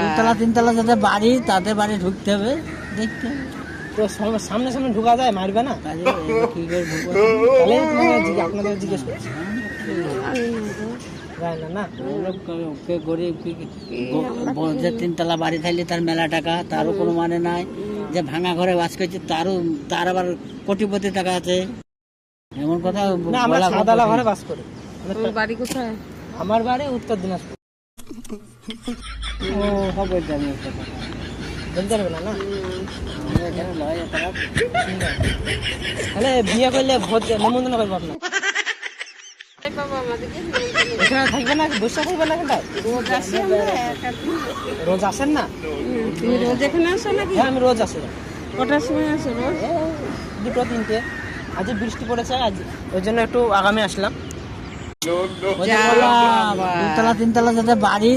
দুতলা তিনতলা যাতে বাড়ি, তাতে বাড়ি ঢুকতে হবে, দেখতে হবে। তো সামনে সামনে ঢোকা যায়, মারবে না? কি করে ঢুকবো? তাহলে আপনাদের জিজ্ঞেস করছি, যায় না না? ওকে গরিব যে তিনতলা বাড়ি থাকলে তার মেলা টাকা, তারও কোনো মানে নাই। যে ভাঙা ঘরে বাস করছে তার আবার কোটিপতি টাকা আছে, এমন কথা না। আমরা সাদালা ঘরে বাস করি। বাড়ি কোথায়? আমার বাড়ি উত্তর দিনাজপুর। ও হবে জানি একটা কথা। বলতে পারবে না না? এখানে লয় টাকা। তাহলে বিয়ে করলে ভোজ নেমন্তন্ন করবো আপনার। এখানে থাকবে না, বসে থাকবে না? এখানটায় রোজ আসেন না? তুমি রোজ এখানে আসো নাকি? হ্যাঁ, আমি রোজ আসি। কটার সময় আসো রোজ? 2-3টে। আজ বৃষ্টি পড়েছে, আজ ওই জন্য একটু আগামী আসলাম। দুতলা তিনতলা যাতে বাড়ি,